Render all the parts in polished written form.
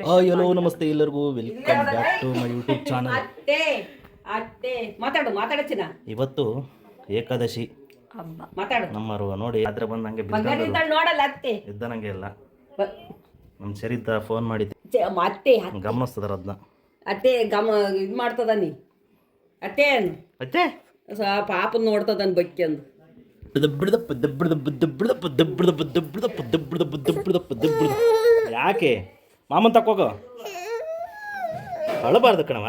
Hello ನಮಸ್ತೆ ಎಲ್ಲರಿಗೂ welcome back to my YouTube channel. ಮಾತಾಡಚಿನ ಇವತ್ತು ಏಕಾದಶಿ ಮಾತಾಡು ನಮ್ಮರು ನೋಡಿ ಅದ್ರ ಬಂದು ನಂಗೆ ನೋಡಲ್ಲ ಅತ್ತೆ ಇದ್ದ ನಂಗೆ ಇಲ್ಲ ನಮ್ಮ ಸರಿತ ಫೋನ್ ಮಾಡಿದ್ದೆ ಅತ್ತೆ ಗಮನಿಸ್ತದಾರ ಅದನ್ನ ಅತ್ತೆ ಇದು ಮಾಡ್ತದ ನೀ ಅತ್ತೆ ಅತ್ತೆ ಪಾಪ ನೋಡ್ತದನ್ ಬಕ್ಕಿ ಅಂದು ಯಾಕೆ ಮಾಮನ್ ತಕೋಗ ಅಳಬಾರ್ದು ಕಣವ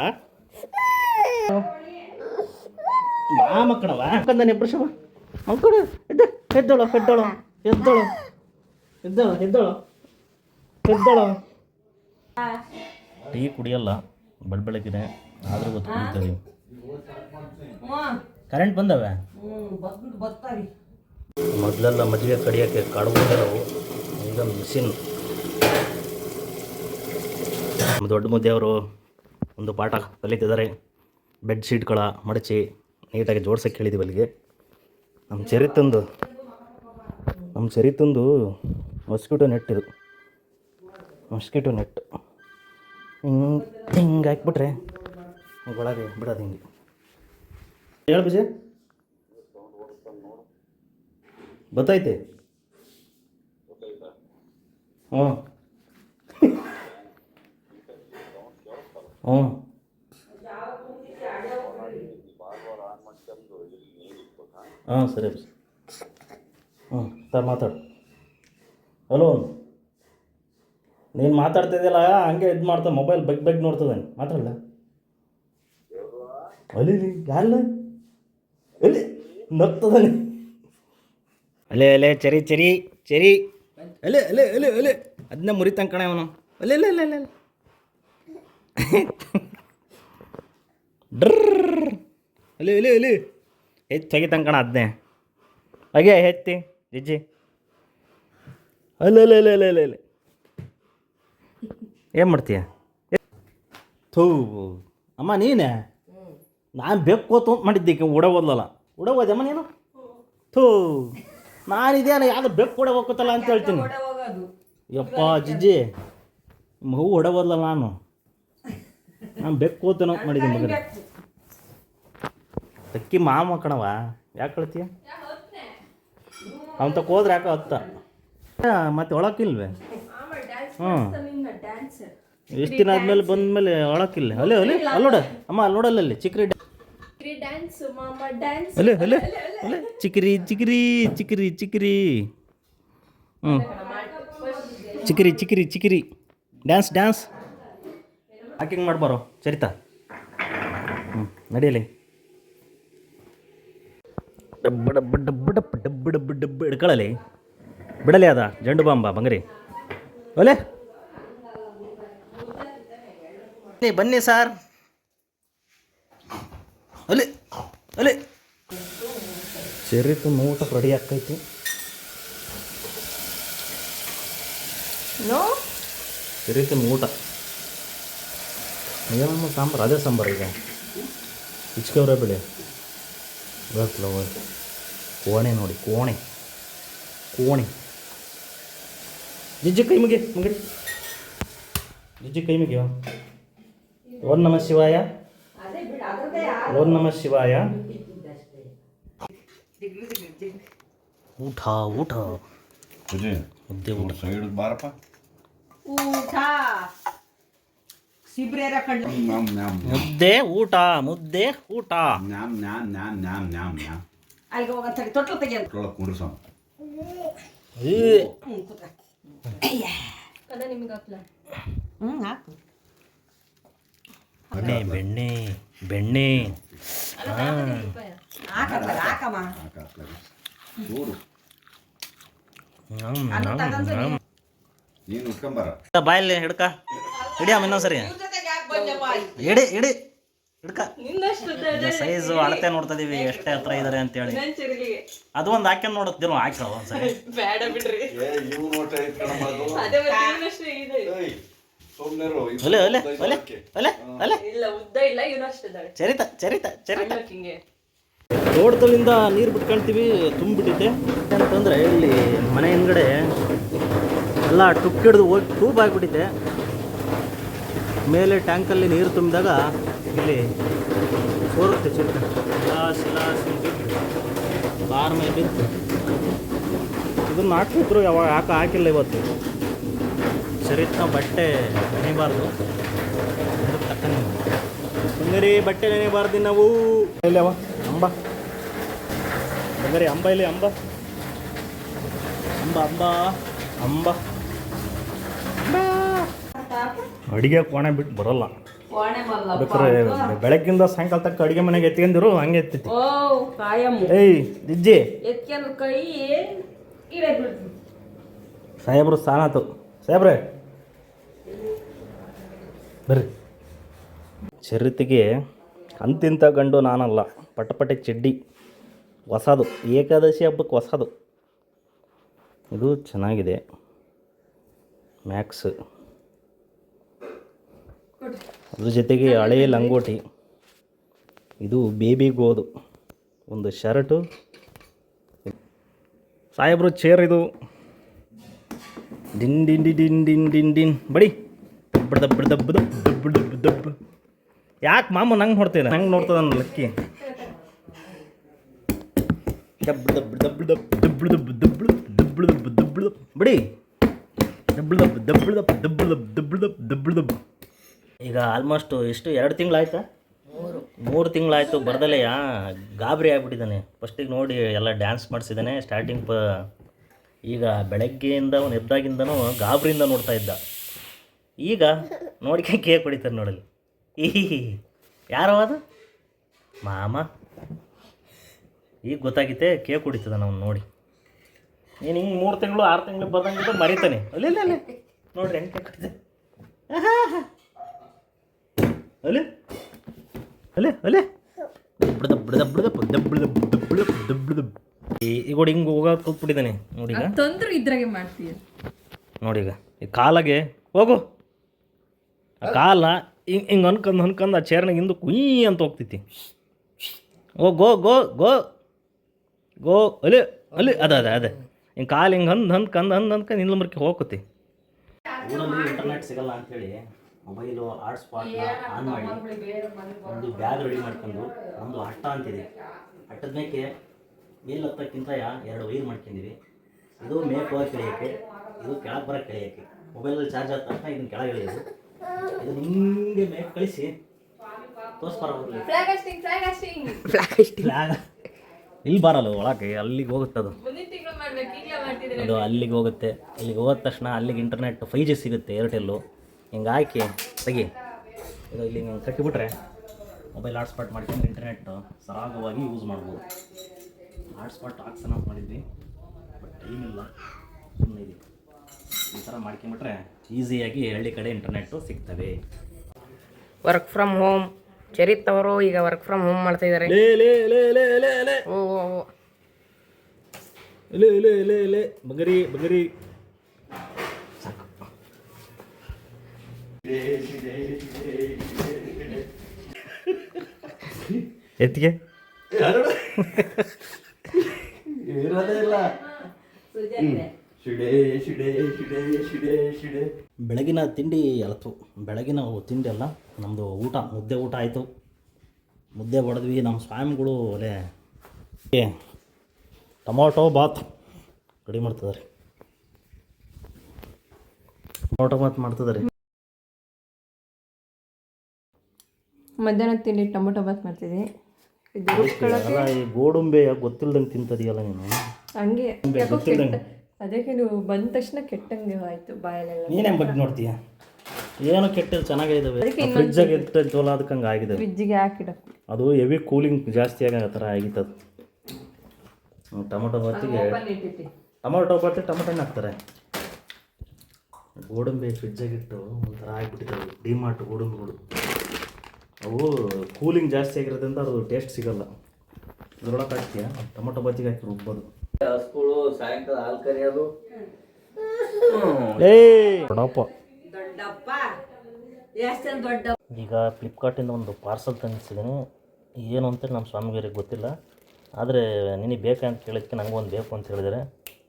ಮಾಮ ಕಣವ ಕಂದನೆ ಬ್ರಷವ ಅಂಕಡ ಎದ್ದಳು ಎದ್ದಳು ಎದ್ದಳು ಎದ್ದಳು ಎದ್ದಳು ಎದ್ದಳು ಟೀ ಕುಡಿಯಲ್ಲ ಬೆಳಗ್ಗೆ ಆದರೂ ಗೊತ್ತು ಕುಡಿತೀವಿ. ಕರೆಂಟ್ ಬಂದವೆ ಮೊದಲೆಲ್ಲ ಮಜ್ಜಿಗೆ ಕಡಿಯೋಕ್ಕೆ ಕಡ್ಬೋದವು ಈಗ ಮಿಷಿನ್. ದೊಡ್ಡ ಮುದ್ದೆಯವರು ಒಂದು ಪಾಠ ಕಲಿತಿದ್ದಾರೆ. ಬೆಡ್ಶೀಟ್ಗಳ ಮಡಚಿ ನೀಟಾಗಿ ಜೋಡ್ಸೋಕ್ಕೆ ಹೇಳಿದ್ದೀವಿ ಅಲ್ಲಿಗೆ. ನಮ್ಮ ಚರಿತಂದು ಮೊಸ್ಕಿಟೋ ನೆಟ್ ಇದು ಮೊಸ್ಕಿಟೋ ನೆಟ್ ಹಿಂಗೆ ಹಾಕ್ಬಿಟ್ರೆ ಒಳಗೆ ಬಿಡೋದು ಹಿಂಗೆ. ಹೇಳು ಬಿಜೆ ಗೊತ್ತೈತೆ. ಹ್ಞೂ ಹ್ಞೂ ಹಾಂ ಸರಿ ಹ್ಞೂ ಸರ್ ಮಾತಾಡು. ಹಲೋ ನೀನು ಮಾತಾಡ್ತಿದ್ದಿಲ್ಲ ಹಂಗೆ ಇದು ಮಾಡ್ತಾ ಮೊಬೈಲ್ ಬಗ್ಗೆ ನೋಡ್ತದೆ ಮಾತಾಡಲ್ಲ ಅಲ್ಲಿ ಯಾರಲ್ಲ ಎಲ್ಲಿ ನಗ್ತದಾನೆ ಅಲೆ ಅಲೆ ಚರಿ ಚರಿ ಚರಿ ಅಲೆ ಅಲೆ ಅಲೆ ಅಲೆ ಅದನ್ನ ಮುರಿತಂಗೆ ಕಣ ಅವನು ಅಲೆ ಅಲೆ ಅಲೆ ಅಲೆ ಡ್ರರ್ ಅಲೆ ಅಲೆ ಅಲೆ ಹೆಚ್ಚು ತೆಗಿತಂಗೆ ಕಣ ಅದನ್ನೇ ಹಾಗೆ ಹೆಚ್ಚಿ ಜಿಜ್ಜಿ ಅಲೆ ಅಲೆ ಅಲೆ ಅಲೆ ಅಲೆ ಅಲೆ ಏನು ಮಾಡ್ತೀಯ? ಥೂ ಅಮ್ಮ ನೀನೇ ನಾನು ಬೇಕು ಅಂತ ಮಾಡಿದ್ದೆ ಉಡಬೋದಲ್ಲ ಉಡಬೋದಮ್ಮ ನೀನು. ಥೂ ನಾನಿದೇನ ಯಾವ್ದು ಬೆಕ್ಕು ಕೂಡ ಹೋಗ್ತಲ್ಲ ಅಂತ ಹೇಳ್ತೀನಿ. ಯಪ್ಪ ಜಿಜ್ಜಿ ಮಗು ಹೊಡಬೋದಲ್ಲ ನಾನು ಬೆಕ್ಕು ಹೋತೇನೋ ಅಂತ ಮಾಡಿದ್ದೀನಿ ಮಗನ. ಅಕ್ಕಿ ಮಾಮ ಕಣವ ಯಾಕೆ ಹೇಳ್ತೀಯ? ಅವನ್ ತಕ್ಕ ಹೋದ್ರೆ ಯಾಕೆ ಹತ್ತ ಮತ್ತೆ ಒಳಕ್ಕಿಲ್ವೇ? ಹ್ಞೂ ಎಷ್ಟು ದಿನ ಆದ್ಮೇಲೆ ಬಂದ್ಮೇಲೆ ಒಳಕ್ಕಿಲ್ಲ. ಅಲ್ಲೇ ಅಲ್ಲೇ ಅಲ್ಲೋಡ ಅಮ್ಮ ಅಲ್ಲಿ ನೋಡಲ್ಲ ಅಲ್ಲಿ ಚಿಕ್ರಿ ಅಲ್ಲೇ ಅಲ್ಲೇ ಅಲ್ಲೇ ಚಿಕ್ರಿ ಚಿಕ್ರಿ ಚಿಕ್ರಿ ಚಿಕ್ರಿ ಹ್ಞೂ ಚಿಕ್ರಿ ಚಿಕ್ರಿ ಚಿಕ್ರಿ ಡ್ಯಾನ್ಸ್ ಡ್ಯಾನ್ಸ್ ಹಾಕಿಂಗ್ ಮಾಡ್ಬಾರೋ ಚರಿತಾ. ಹ್ಞೂ ನಡಿಯಲಿ ಡಬ್ಬ ಡಬ್ಬ ಡಬ್ಬ ಡಬ್ಬ ಡಬ್ಬ ಡಬ್ಬ ಡಬ್ಬ ಹಿಡ್ಕೊಳ್ಳಲಿ ಬಿಡಲಿ ಅದ ಜಂಡು ಬಾಂಬ ಬಂಗರಿ ಒಲೆ ಬನ್ನಿ ಸಾರ್ ಅಲೆ ಅಲೆ ಚರಿತು ಊಟಕ್ಕೆ ರೆಡಿ ಆಕೈತಿ. ಚರಿತು ಊಟ ಏನಮ್ಮ ಸಾಂಬಾರು ಅದೇ ಸಾಂಬಾರು ಈಗ ಇಚ್ಕವ್ರೆ ಬೆಳೆ ಗೊತ್ತಲ್ಲ ಕೋಣೆ ನೋಡಿ ಕೋಣೆ ಕೋಣೆ ಜಿಜ್ಜಿ ಕೈ ಮುಗಿ ಮುಗಿರಿ ಜಿಜ್ಜಿ ಕೈ ಮುಗಿಯೋ. ಓಂ ನಮಃ ಶಿವಾಯ ಓಂ ನಮಃ ಶಿವಾಯ. ಊಟ ಊಟ ಮುದ್ದೆ ಊಟ ಬಾರಪ್ಪ ಊಟ ಮುದ್ದೆ ಊಟ ಮುದ್ದೆ ಊಟ ಅಲ್ಲಿಗೆ ಹೋಗಂತ ತೊಟ್ಲು ತೆಗಿಯಂತ ಕುಂಡ್ರಸ ಹಾಕು ಬೆಣ್ಣೆ ಬೆಣ್ಣೆ ಬೆಣ್ಣೆ ಹಾಕಮ್ಮ ನೀನು ಉಟ್ಕೊಂಬಾರ ಬಾಯಲ್ಲಿ ಹಿಡ್ಕ ಹಿಡಿಯಮ್ಮ ಇನ್ನೊಂದ್ಸರಿ ಇಡಿ ಇಡಿ ಹಿಡ್ಕ. ಸೈಜು ಅಳತೆ ನೋಡ್ತಾ ಇದೀವಿ ಎಷ್ಟೇ ಹತ್ರ ಇದಾರೆ ಅಂತೇಳಿ. ಅದು ಒಂದು ಹಾಕ್ಯಂಡ್ ನೋಡುತ್ತಿಲ್ಲ ಹಾಕಿ ಒಂದ್ಸರಿ ಒಲೆ ಒಲೆ ಒಲೆ ಒಲೆ ಒಲೆ ಚರಿತ ಚರಿತ ಚರಿತ ತೋಟದಲ್ಲಿಂದ ನೀರು ಬಿಟ್ಕೊಳ್ತೀವಿ ತುಂಬಿಟ್ಟಿದ್ದೆ ಅಂತಂದರೆ ಇಲ್ಲಿ ಮನೆ ಹಿಂದ್ಗಡೆ ಎಲ್ಲ ಟುಕ್ ಹಿಡಿದು ಹೋಗಿ ಟೂಬ್ ಆಗಿಬಿಟ್ಟಿದ್ದೆ. ಮೇಲೆ ಟ್ಯಾಂಕಲ್ಲಿ ನೀರು ತುಂಬಿದಾಗ ಇಲ್ಲಿ ಸೋರುತ್ತೆ ಚಿರತೆ. ಶಿಲಾಸಿ ಕಾರ್ ಮೇಲೆ ಬಿತ್ತು. ಇದನ್ನು ಹಾಕ್ತಿದ್ರು, ಯಾವಾಗ ಹಾಕಿಲ್ಲ ಇವತ್ತು. ಚರಿತ್ನ ಬಟ್ಟೆ ನೆನೆಬಾರ್ದು, ತಕ್ಕನೆ ಬಂಗರಿ ಬಟ್ಟೆ ನೆನೆಬಾರ್ದು ನಾವು. ಇಲ್ಲಿ ಅವ ಅಂಬ ಬಂಗರಿ, ಅಂಬ ಇಲ್ಲಿ ಅಂಬ ಅಂಬ ಅಂಬ ಅಂಬ. ಅಡುಗೆ ಕೋಣೆ ಬಿಟ್ಟು ಬರೋಲ್ಲ. ಬೇಕಾದ್ರೆ ಬೆಳಗ್ಗಿಂದ ಸಾಯಂಕಾಲ ತಕ್ಕ ಅಡುಗೆ ಮನೆಗೆ ಎತ್ಕೊಂಡಿರು, ಹಂಗೆ ಎತ್ತೈತಿ. ಏಯ್ ದಿಜ್ಜಿ ಸಾಹೇಬ್ರು ಸ್ಥಾನ ಆತು. ಸಾಹೇಬ್ರೆ ಬರ್ರಿ. ಚರಿತಿಗೆ ಅಂತಿಂಥ ಗಂಡು ನಾನಲ್ಲ, ಪಟಪಟೆ ಚಡ್ಡಿ ಹೊಸದು, ಏಕಾದಶಿ ಹಬ್ಬಕ್ಕೆ ಹೊಸದು. ಇದು ಚೆನ್ನಾಗಿದೆ, ಮ್ಯಾಕ್ಸ್. ಅದ್ರ ಜೊತೆಗೆ ಹಳೆಯ ಲಂಗೋಟಿ. ಇದು ಬೇಬಿ ಗೋದು ಒಂದು ಶರ್ಟು. ಸಾಹೇಬ್ರು ಚೇರ್ ಇದು. ಡಿನ್ ಡಿನ್ ಡಿ ಡಿನ್ ಡಿನ್ ಡಿನ್ ಡಿನ್ ಬಡಿ ದಬ್ಬ ದಬ್ಬ ದಬ್ಬ ದಬ್ಬ ದಬ್ಬ. ಯಾಕೆ ಮಾಮ ನಂಗೆ ನೋಡ್ತೀರ? ನಂಗೆ ನೋಡ್ತದ ಲಕ್ಕಿ. ದಬ್ಬ ದಬ್ಬ ದಬ್ಬ ದಬ್ಬ ದಬ್ಬ ದಬ್ಬ ದಬ್ಬ ದಬ್ಬ ದಬ್ಬ ದಬ್ಬ ಬಡಿ ದಬ್ಬ ದಬ್ಬ ದಬ್ಬ ದಬ್ಬ ದಬ್ಬ ದಬ್ಬ ದಬ್ಬ ದಬ್ಬ ದಬ್ಬ. ಈಗ ಆಲ್ಮೋಸ್ಟ್ ಎಷ್ಟು 2 ತಿಂಗಳಾಯ್ತಾ? 3 ತಿಂಗಳಾಯ್ತು ಬರ್ದಲೆಯ. ಗಾಬರಿ ಆಗಿಬಿಟ್ಟಿದ್ದಾನೆ. ಫಸ್ಟಿಗೆ ನೋಡಿ ಎಲ್ಲ ಡ್ಯಾನ್ಸ್ ಮಾಡಿಸಿದ್ದಾನೆ ಸ್ಟಾರ್ಟಿಂಗ್. ಈಗ ಬೆಳಗ್ಗೆಯಿಂದ ಅವನು ಎದ್ದಾಗಿಂದನೂ ಗಾಬರಿಯಿಂದ ನೋಡ್ತಾ ಇದ್ದ. ಈಗ ನೋಡಿಕೆ ಕೇಕ್ ಹೊಡಿತಾರೆ ನೋಡಲಿ. ಯಾರೋ ಅದು ಮಾಮ. ಈಗ ಗೊತ್ತಾಗಿತ್ತೆ ಕೇಕ್ ಹೊಡಿತದ ನಾವು ನೋಡಿ. ನೀನು ಹಿಂಗೆ 3 ತಿಂಗಳು 6 ತಿಂಗಳು ಬರ್ದಂಗಿದ್ದು ಮರಿತಾನೆ. ಅಲ್ಲಿ ಅಲ್ಲಿ ನೋಡ್ರಿ ಹೆಂಗೆ ಕೇಕ್ ಹೊಡಿತೆ. ಅಲೆ ಅಲೆ ಅಲೆ ಬಿಡ್ದ ಬಿಡ್ದ ಬಿಡ್ದ ಬಿಡ್ದ ಬಿಡ್ದ ಬಿಡ್ದ ಬಿಡ್ದ ಬಿಡ್ದ. ಈಗ ನೋಡಿ ಹಿಂಗೆ ಹೋಗೋಕೆ ಕೂತ್ಬಿಟ್ಟಿದ್ದಾನೆ ನೋಡಿ. ಈಗ ತೊಂದ್ರೆ ಇದ್ರಾಗೆ ಮಾಡ್ತೀಯ ನೋಡೀಗ ಈ ಕಾಲಾಗೆ ಹೋಗು. ಆ ಕಾಲ ಹಿಂಗೆ ಅನ್ಕಂದು ಆ ಚೇರ್ನಾಗ ಹಿಂದೆ ಕುಯ್ ಅಂತ ಹೋಗ್ತೈತಿ. ಓ ಗೋ ಗೋ ಗೋ ಗೋ ಅಲ್ಲಿ ಅಲ್ಲಿ ಅದೇ ಹಿಂಗೆ ಕಾಲು ಹಿಂಗೆ ಅಂದ್ಕಂದು ನಿಲ್ಮರ್ಕೆ ಹೋಗ್ತಿ. ಊರಲ್ಲಿ ಇಂಟರ್ನೆಟ್ ಸಿಗಲ್ಲ ಅಂಥೇಳಿ ಮೊಬೈಲು ಹಾಟ್ಸ್ಪಾಟ್ನ ಆನ್ ಮಾಡಿ ಒಂದು ಬ್ಯಾಗ್ ರೆಡಿ ಮಾಡ್ಕೊಂಡು ಒಂದು ಹಟ್ಟ ಅಂತಿದೆ. ಹಟ್ಟದ ಮೇಲೆ ಮೇಲ್ ಹತ್ತಕ್ಕಿಂತ 2 ವೈರ್ ಮಾಡ್ಕೊಂಡಿವಿ. ಇದು ಮೇಕ್ ಹೋಗಿ ಕೆಳೆಯೋಕ್ಕೆ, ಇದು ಕೆಳಗೆ ಬರೋಕ್ಕೆ ಕೆಳೆಯೋಕ್ಕೆ. ಮೊಬೈಲಲ್ಲಿ ಚಾರ್ಜ್ ಆದ ತಕ್ಷಣ ಇದನ್ನು ಕೆಳಗೆ ಎಳೆಯೋದು. ಇದು ನಿಮಗೆ ಮೇಕ್ ಕಳಿಸಿ ತೋರಿಸ್ಬಾರ ಇಲ್ಲಿ ಬರಲ್ಲ ಒಳಗೆ, ಅಲ್ಲಿಗೆ ಹೋಗುತ್ತೆ ಅದು. ಅದು ಅಲ್ಲಿಗೆ ಹೋಗುತ್ತೆ. ಅಲ್ಲಿಗೆ ಹೋದ ತಕ್ಷಣ ಅಲ್ಲಿಗೆ ಇಂಟರ್ನೆಟ್ 5G ಸಿಗುತ್ತೆ, ಏರ್ಟೆಲ್ಲು. ಹಿಂಗೆ ಹಾಕಿ ತೆಗಿ ಇದು ಇಲ್ಲಿ ಹಿಂಗೆ ಕಟ್ಟಿಬಿಟ್ರೆ ಮೊಬೈಲ್ ಹಾಟ್ಸ್ಪಾಟ್ ಮಾಡ್ಕೊಂಡು ಇಂಟರ್ನೆಟ್ ಸರಾಗವಾಗಿ ಯೂಸ್ ಮಾಡ್ಬೋದು. ಹಾಟ್ಸ್ಪಾಟ್ ಹಾಕ್ಸೋಣ ಅಂತ ಮಾಡಿದ್ವಿ, ಬಟ್ ಟೈಮ್ ಇಲ್ಲ, ಸುಮ್ಮನೆ ಇದೆ. ಈ ಥರ ಮಾಡ್ಕೊಂಬಿಟ್ರೆ ಈಸಿಯಾಗಿ ಹಳ್ಳಿ ಕಡೆ ಇಂಟರ್ನೆಟ್ಟು ಸಿಗ್ತವೆ. Work from home. ಚರಿತ್ ಅವರು ಈಗ ವರ್ಕ್ ಫ್ರಮ್ ಹೋಮ್ ಮಾಡ್ತಾ ಇದ್ದಾರೆ. ಬಗರಿ ಬಗರಿ ಸಾಕು. ಎತ್ತಿಗೆ ಬೆಳಗಿನ ತಿಂಡಿ ಅಲತ್ತು. ಬೆಳಗಿನ ತಿಂಡಿ ಅಲ್ಲ, ನಮ್ಮದು ಊಟ ಮುದ್ದೆ ಊಟ ಆಯಿತು. ಮುದ್ದೆ ಹೊಡೆದ್ವಿ. ನಮ್ಮ ಸ್ವಾಮಿಗಳು ಒಲೆ ಟೊಮೊಟೊ ಬಾತ್ ರೆಡಿ ಮಾಡ್ತಿದ್ದಾರೆ. ಟೊಮೊಟೊ ಬಾತ್ ಮಾಡ್ತಿದ್ದಾರೆ. ಮಧ್ಯಾಹ್ನ ತಿಂಡಿ ಟೊಮೊಟೊ ಬಾತ್ ಮಾಡ್ತಿದ್ದೆ. ಅಲ್ಲ ಈ ಗೋಡಂಬೆ ಗೊತ್ತಿಲ್ದಂಗೆ ತಿಂತದೀಯಲ್ಲ ನೀನು. ಹಂಗೆ ಗೊತ್ತಿಲ್ದಂಗೆ ಅದಕ್ಕೆ ನೀವು ಬಂದ ತಕ್ಷಣ ಕೆಟ್ಟಂಗೆ ಆಯಿತು ಬಾಯಲ್ಲೆಲ್ಲ. ನೀನೇ ಬಗ್ಗೆ ನೋಡ್ತೀಯ. ಏನೋ ಕೆಟ್ಟಿದ್ದು ಚೆನ್ನಾಗೇ ಇದ್ದಾವೆ. ಫ್ರಿಜ್ಜಾಗಿ ಇರ್ತೈತಲ್ಲ, ಅದಕ್ಕೆ ಹಂಗೆ ಆಗಿದೆ. ಫ್ರಿಜ್ಜಿಗೆ ಹಾಕಿಡಕ್ಕೆ ಅದು ಹೆವಿ ಕೂಲಿಂಗ್ ಜಾಸ್ತಿ ಆಗೋ ಥರ ಆಗಿತ್ತದು. ಟೊಮೊಟೊ ಬಾತಿಗೆ ಟೊಮೊಟೊ ಹಣ್ಣು ಹಾಕ್ತಾರೆ. ಗೋಡಂಬಿ ಫ್ರಿಜ್ಜಾಗಿಟ್ಟು ಒಂಥರ ಆಗಿಬಿಟ್ಟಿದ್ದಾವೆ ಡಿಮಾರ್ಟ್ ಗೋಡಂಬಿಗಳು. ಅವು ಕೂಲಿಂಗ್ ಜಾಸ್ತಿ ಆಗಿರೋದ್ರಿಂದ ಅದು ಟೇಸ್ಟ್ ಸಿಗೋಲ್ಲ. ಇದ್ರೊಳಗೆ ಹಾಕ್ತೀಯ ಟೊಮೊಟೊ ಬಾತಿಗೆ ಹಾಕಿ ರುಬ್ಬೋದು. ಸ್ಕೂಲು ಸಾಯಂಕಾಲ ಹಾಲು ಕರಿಯೋದು. ಈಗ ಫ್ಲಿಪ್ಕಾರ್ಟಿಂದ ಒಂದು ಪಾರ್ಸಲ್ ತಂದಿಸಿದ್ದೀನಿ. ಏನು ಅಂತೇಳಿ ನಮ್ಮ ಸ್ವಾಮಿಗರಿಗೆ ಗೊತ್ತಿಲ್ಲ. ಆದರೆ ನಿನಗೆ ಬೇಕಂತ ಕೇಳಿದ್ದಕ್ಕೆ ನನಗೂ ಒಂದು ಬೇಕು ಅಂತ ಹೇಳಿದರೆ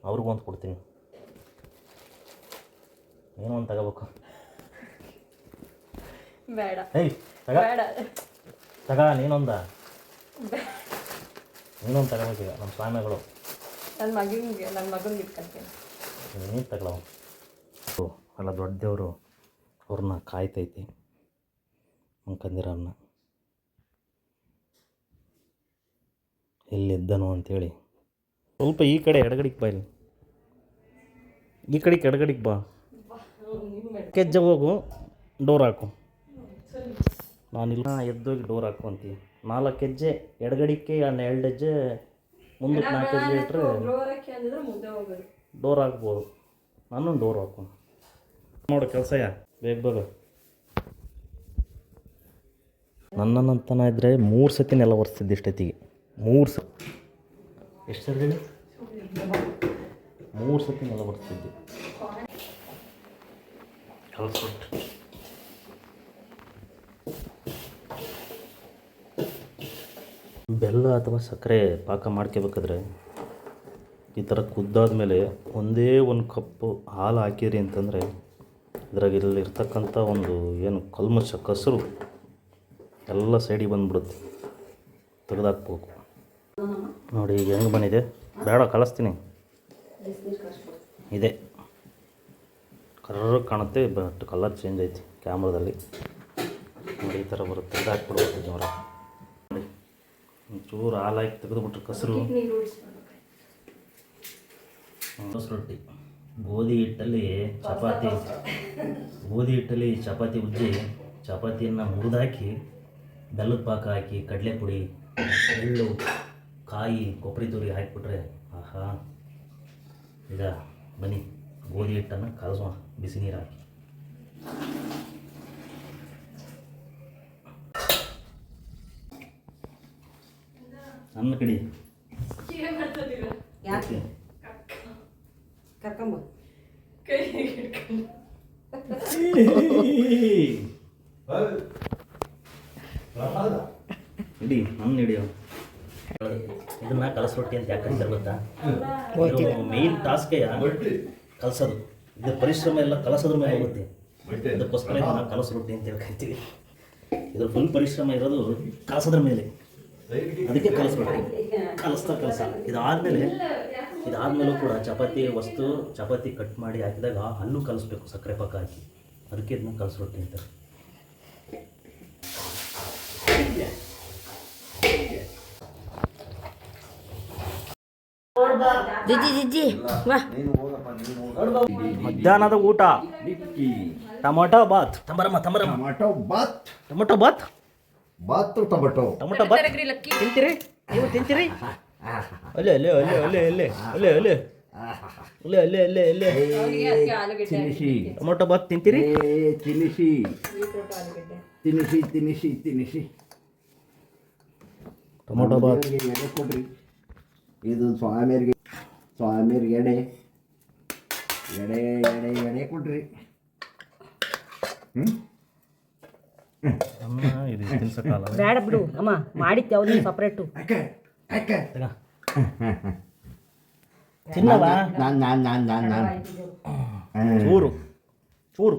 ಅವ್ರಿಗೂ ಒಂದು ಕೊಡ್ತೀನಿ. ಏನೋ ಒಂದು ತಗೋಬೇಕು. ಬೇಡ ಏಯ್ ತಗ ಬೇಡ ತಗ ನೀನೊಂದು ತಗೋಬೇಕೀಗ ನಮ್ಮ ಸ್ವಾಮಿಗಳು ನನ್ನ ಮಗನಿಗೆ ಇಟ್ಕೊಳ್ತೀನಿ. ನೀನು ತಗೊಳವ ಅಲ್ಲ ದೊಡ್ಡ ದೇವರು ಅವ್ರನ್ನ ಕಾಯ್ತೈತಿ ಅಂಕಂದಿರನ್ನ ಎಲ್ಲಿದ್ದನು ಅಂಥೇಳಿ ಸ್ವಲ್ಪ ಈ ಕಡೆ ಎಡಗಡಿಗೆ ಬಾ ಇಲ್ಲಿ ಈ ಕಡೆಗೆ ಎಡಗಡಿಗೆ ಬಾ ಕೆಜ್ಜೆ ಹೋಗು ಡೋರ್ ಹಾಕು ನಾನಿಲ್ಲ ಎದ್ದೋಗಿ ಡೋರ್ ಹಾಕು ಅಂತೀವಿ 4 ಹೆಜ್ಜೆ ಎಡಗಡಿಕೆ 2 ಹೆಜ್ಜೆ ಮುಂದಕ್ಕೆ 4 ಹೆಜ್ಜೆ ಇಟ್ಟರೆ ಡೋರ್ ಹಾಕ್ಬೋದು. ನಾನು ಡೋರ್ ಹಾಕು ನೋಡು ಕೆಲಸ ಬೇಗ ಬೇಗ ನನ್ನಂತನ ಇದ್ದರೆ 3 ಸತಿ ನೆಲ ಒರೆಸ್ತಿದ್ದೆ ಇಷ್ಟೊತ್ತಿಗೆ 3 ಸತಿ ಎಷ್ಟು ಸರಿ ಹೇಳಿ 3 ಸತಿ ನೆಲ ಒರೆಸ್ತಿದ್ದೆ ಕಲ್ಸ್ಬಿಟ್ಟು ಬೆಲ್ಲ ಅಥವಾ ಸಕ್ಕರೆ ಪಾಕ ಮಾಡ್ಕೋಬೇಕಾದ್ರೆ ಈ ಥರ ಕುದ್ದಾದ್ಮೇಲೆ ಒಂದೇ ಒಂದು ಕಪ್ಪು ಹಾಲು ಹಾಕಿರಿ ಅಂತಂದರೆ ಇದ್ರಾಗ ಇರ್ತಕ್ಕಂಥ ಒಂದು ಏನು ಕಲ್ಮಶ ಕಸರು ಎಲ್ಲ ಸೈಡಿಗೆ ಬಂದುಬಿಡುತ್ತೆ, ತೆಗೆದಾಕ್ಬೇಕು. ನೋಡಿ ಈಗ ಹೆಂಗೆ ಬಂದಿದೆ, ಬೇಡ ಕಳಿಸ್ತೀನಿ. ಇದೆ ಕರ್ರ ಕಾಣುತ್ತೆ, ಬಟ್ ಕಲರ್ ಚೇಂಜ್ ಐತಿ ಕ್ಯಾಮ್ರಾದಲ್ಲಿ. ನೋಡಿ ಈ ಥರ ಬರುತ್ತೆ, ತೆಗೆದಾಕ್ಬಿಡ್ಬೇಕು ಜೋರ. ನೋಡಿ ಒಂಚೂರು ಹಾಲು ಹಾಕಿ ತೆಗೆದುಬಿಟ್ರೆ ಕಸರು. ರೊಟ್ಟಿ ಗೋಧಿ ಹಿಟ್ಟಲ್ಲಿ ಚಪಾತಿ ಉಜ್ಜಿ ಚಪಾತಿಯನ್ನು ಮುರಿದಾಕಿ ಬೆಲ್ಲದ ಪಾಕ ಹಾಕಿ ಕಡಲೆ ಪುಡಿ ಎಳ್ಳು ಕಾಯಿ ಕೊಬ್ಬರಿ ತುರಿ ಹಾಕಿಬಿಟ್ರೆ ಆಹಾ. ಈಗ ಬನ್ನಿ ಗೋಧಿ ಹಿಟ್ಟನ್ನು ಕಲಸೋಣ ಬಿಸಿ ನೀರು ಹಾಕಿ. ನನ್ನ ಕಡೆ ಯಾಕೆ ಕರ್ಕೊಂಬ ಇಡಿ ನನ್ನ ಹಿಡಿಯೋ. ಇದನ್ನ ಕಲಸ ರೊಟ್ಟಿ ಅಂತ ಯಾಕೆ ಕರೀತಾರೆ ಗೊತ್ತಾ? ಮೇನ್ ಟಾಸ್ಕೇ ಕಲಸೋದು. ಇದು ಪರಿಶ್ರಮ ಎಲ್ಲ ಕಲಸೋದ್ರ ಮೇಲೆ ಹೋಗುತ್ತೆ. ಅದಕ್ಕೋಸ್ಕರ ಇದನ್ನ ಕಲಸ ರೊಟ್ಟಿ ಅಂತ ಹೇಳ್ಕೊಳ್ತೀವಿ. ಇದ್ರ ಫುಲ್ ಪರಿಶ್ರಮ ಇರೋದು ಕಲಸೋದ್ರ ಮೇಲೆ, ಅದಕ್ಕೆ ಕಲಸ ರೊಟ್ಟಿ. ಕಲಸ ಇದಾದ್ಮೇಲೂ ಕೂಡ ಚಪಾತಿ ಕಟ್ ಮಾಡಿ ಹಾಕಿದಾಗ ಅಲ್ಲೂ ಕಲಿಸ್ಬೇಕು ಸಕ್ಕರೆ ಪಾಕ ಹಾಕಿ, ಅದಕ್ಕೆ ಇದನ್ನ ಕಲಸ ರೊಟ್ಟಿ ಅಂತಾರೆ. ಜಿಜ್ಜಿ ವಾ ಮಧ್ಯಾಹ್ನದ ಊಟ ಟೊಮೊಟೊ ಬಾತ್. ತಿಂತೀರಿ ನೀವು? ತಿಂತೀರಿ? ಅಲ್ಲೇ ಟೊಮೊಟೊ ಬಾತ್ ತಿಂತೀರಿ? ತಿನ್ನಿಸಿ ಟೊಮೊಟೊ ಬಾತ್ ಎಡೆ ಕೊಡ್ರಿ. ಇದು ಸ್ವಾಮಿಯರಿಗೆ ಎಡೆ ಕೊಡ್ರಿ. ಇದು ತಿನ್ಸಕ್ಕಾಗಲ್ಲ. ಬೇಡ ಬಿಡು ಅಮ್ಮ, ಮಾಡಿತ್ತು ಯಾವ್ದು ಸಪ್ರೇಟು. ತಿನ್ನವಾ ಚೂರು ಚೂರು.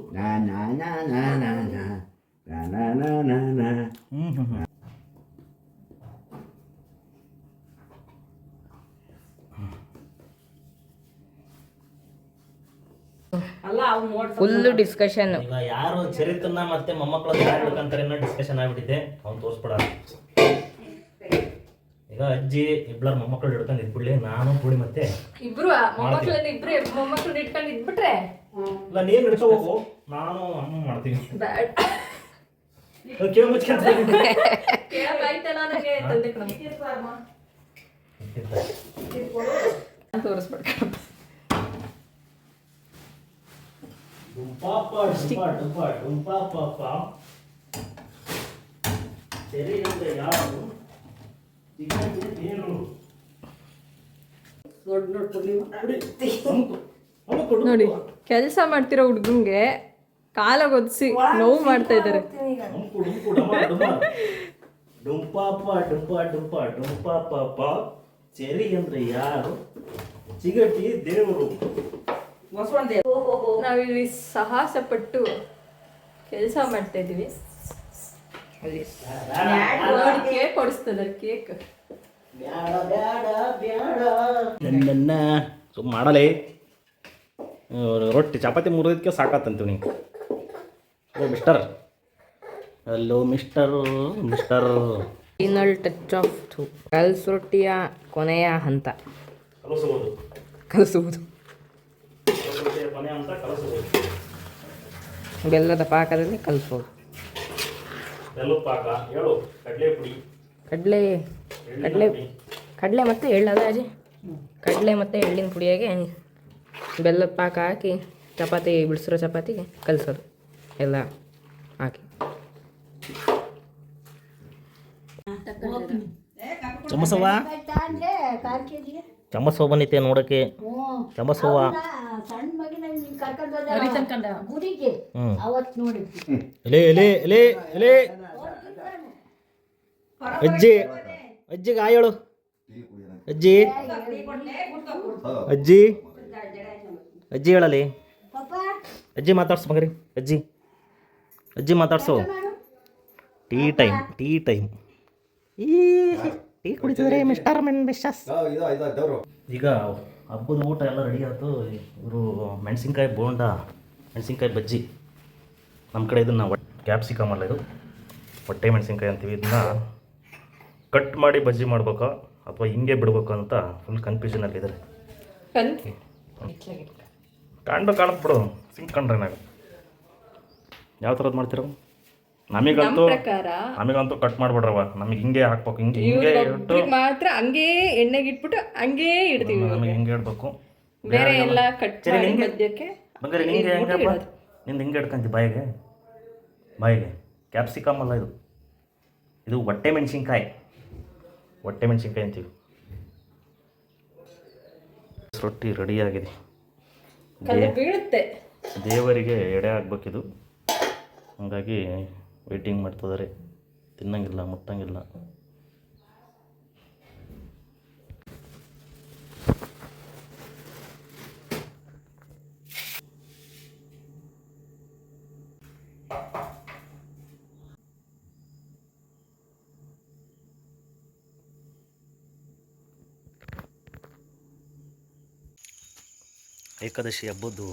Full discussion. ಈಗ ಯಾರು ಚರಿತ್ರನ ಮತ್ತೆ ಮೊಮ್ಮಕ್ಕಳ ಹಿಡ್ಕೊಂತಾರೆ ಅನ್ನೋ ಡಿಸ್ಕಷನ್ ಆಗ್ಬಿಟ್ಟಿದೆ. ಅವ್ನು ತೋರಿಸ್ಬಿಡ. ಈಗ ಅಜ್ಜಿ ಇಬ್ಬರು ಮೊಮ್ಮಕ್ಕಳು ಹಿಡ್ಕೊಂಡು ಇದ್ಬಿಡ್ಲಿ, ನಾನು ಪುಡಿ ಮತ್ತೆ ಇಬ್ರು ಮೊಮ್ಮಕ್ಕಳನ್ನ ಇಟ್ಕೊಂಡು ಇದ್ಬಿಟ್ರೆ ಇಲ್ಲ ನೀನು ಹಿಡ್ಕೊ ಹೋಗು, ನಾನು ಅಮ್ಮ ಮಾಡ್ತೀವಿ. ಕೇಳಿ ಮುಚ್ಕೊಂತ ತೋರಿಸ್ಬಿಡ್ತಾರೆ. ನೋಡಿ ಕೆಲಸ ಮಾಡ್ತಿರೋ ಹುಡುಗಂಗೆ ಕಾಲಾಗ ಒದಿಸಿ ನೋವು ಮಾಡ್ತಾ ಇದ್ದಾರೆ. ಚೆರಿ ಅಂದ್ರೆ ಯಾರು? ಚಿಗಟಿ ದೇವರು. ನಾವಿಲ್ಲಿ ಸಾಹಸ ಪಟ್ಟು ಕೆಲಸ ಮಾಡ್ತಾ ಇದೀವಿ. ಅಲ್ಲಿ ಕೇಕ್ ಕೊಡಿಸ್ತದ ಕೇಕ್. ನನ್ನ ಸುಮ್ಮ ಮಾಡಲೇ ರೊಟ್ಟಿ ಚಪಾತಿ ಮುರಿದಕ್ಕೆ ಸಾಕಾತಂತೀವಿ ನೀವು. ಓ mister, hello mister mister. Final touch of ಕಲ್ಸು ರೊಟ್ಟಿಯ ಕೊನೆಯ ಹಂತ ಕಲಿಸಬಹುದು, ಕಲಿಸುವುದು. ಕೊನೆ ಅಂತ ಕಲಿಸಬಹುದು. ಬೆಲ್ಲದ ಪಾಕದಲ್ಲಿ ಕಲಿಸೋದು. ಬೆಲ್ಲದ ಪಾಕ ಹೇಳು. ಕಡಲೆ ಪುಡಿ, ಕಡಲೆ ಕಡಲೆ ಕಡಲೆ ಮತ್ತು ಎಳ್ಳು ಅದ ಅಜಿ. ಕಡಲೆ ಮತ್ತು ಎಳ್ಳಿನ ಪುಡಿಯಾಗೆ ಬೆಲ್ಲದ ಪಾಕ ಹಾಕಿ ಚಪಾತಿ ಬಿಡಿಸಿರೋ ಚಪಾತಿಗೆ ಕಲಿಸೋದು ಎಲ್ಲ ಹಾಕಿ. ಚಮಸವ್ವ, ಚಮಸವ್ವ ಬಂದಿತ್ತೆ ನೋಡೋಕ್ಕೆ. ಚಮಸವ್ವ ಎಲೆ ಎಲೆ ಎಲೆ ಎಲೆ. ಅಜ್ಜಿ, ಅಜ್ಜಿಗೆ ಆಯ್ ಹೇಳು. ಅಜ್ಜಿ ಅಜ್ಜಿ ಅಜ್ಜಿ ಹೇಳಲಿ. ಅಜ್ಜಿ ಮಾತಾಡ್ಸು ಮಗರಿ. ಅಜ್ಜಿ ಅಜ್ಜಿ ಮಾತಾಡ್ಸು. Tea time, tea time. ಈ ಟೀ ಕುಡಿತಿದ್ರೆ ಮಿಸ್ಟರ್ ಮೆನ್ಬಿಶಸ್. ಈಗ ಹಬ್ಬದ ಊಟ ಎಲ್ಲ ರೆಡಿ ಆಯಿತು. ಇವರು ಮೆಣಸಿನ್ಕಾಯಿ ಬೋಂಡ, ಮೆಣಸಿನ್ಕಾಯಿ ಬಜ್ಜಿ. ನಮ್ಮ ಕಡೆ ಇದನ್ನು ಕ್ಯಾಪ್ಸಿಕಮ್ ಅಲ್ಲ, ಇದು ಹೊಟ್ಟೆ ಮೆಣಸಿನ್ಕಾಯಿ ಅಂತೀವಿ. ಇದನ್ನ ಕಟ್ ಮಾಡಿ ಬಜ್ಜಿ ಮಾಡ್ಬೇಕಾ ಅಥವಾ ಹಿಂಗೆ ಬಿಡ್ಬೇಕು ಅಂತ ಫುಲ್ ಕನ್ಫ್ಯೂಷನಲ್ಲಿದ್ದಾರೆ. ಕಾಣ್ಬೇಕು ಬಿಡು, ಸಿಂಕ್ಕೊಂಡ್ರೆ ನಾವು ಯಾವ ಥರದ್ದು ಮಾಡ್ತಿರೋ. ನಮಗಂತೂ ಕಟ್ ಮಾಡ್ಬಿಡ್ರವ. ನಮಗೆ ಹಿಂಗೆ ಹಾಕ್ಬೇಕು, ಹಿಂಗೆ ಹಿಂಗೆ ಇಟ್ಟು ಮಾತ್ರ ಹಂಗೇ ಎಣ್ಣೆಗೆ ಇಟ್ಬಿಟ್ಟು ಹಂಗೇ ಇಡ್ತೀವಿ. ನಮಗೆ ಹಿಂಗೆ ಇಡಬೇಕು. ಬೇರೆ ಎಲ್ಲ ಕಟ್ ಮಾಡಿ ಮಧ್ಯಕ್ಕೆ ಬಂಗಾರಿ ನಿಂಗೆ ಹೆಂಗಪ್ಪ, ನಿಂದು ಹಿಂಗೆ ಇಡ್ಕಂತಿ ಬಾಯಿಗೆ. ಬಾಯಿಗೆ ಕ್ಯಾಪ್ಸಿಕಮ್ ಅಲ್ಲ ಇದು, ಇದು ಹೊಟ್ಟೆ ಮೆಣಸಿನ್ಕಾಯಿ. ಹೊಟ್ಟೆ ಮೆಣಸಿನ್ಕಾಯಿ ಅಂತೀವಿ. ರೊಟ್ಟಿ ರೆಡಿಯಾಗಿದೆ. ಬೀಳುತ್ತೆ. ದೇವರಿಗೆ ಎಡೆ ಆಗ್ಬೇಕಿದು. ಹಾಗಾಗಿ ವೆಯ್ಟಿಂಗ್ ಮಾಡ್ತಿದ್ದಾರೆ. ತಿನ್ನಂಗಿಲ್ಲ, ಮುಟ್ಟಂಗಿಲ್ಲ. ಏಕಾದಶಿ ಹಬ್ಬದ್ದು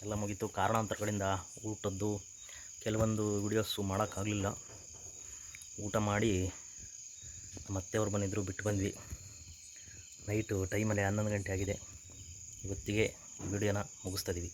ಎಲ್ಲ ಮುಗೀತು. ಕಾರಣಾಂತರಗಳಿಂದ ಊಟದ್ದು ಕೆಲವೊಂದು ವಿಡಿಯೋಸು ಮಾಡೋಕ್ಕಾಗಲಿಲ್ಲ. ಊಟ ಮಾಡಿ ನಮ್ಮ ಅತ್ತೆಯವ್ರು ಬಂದಿದ್ದರು, ಬಿಟ್ಟು ಬಂದ್ವಿ. ನೈಟು ಟೈಮಲ್ಲಿ 11 ಗಂಟೆ ಆಗಿದೆ. ಇವತ್ತಿಗೆ ವಿಡಿಯೋನ ಮುಗಿಸ್ತಾ ಇದ್ದೀವಿ.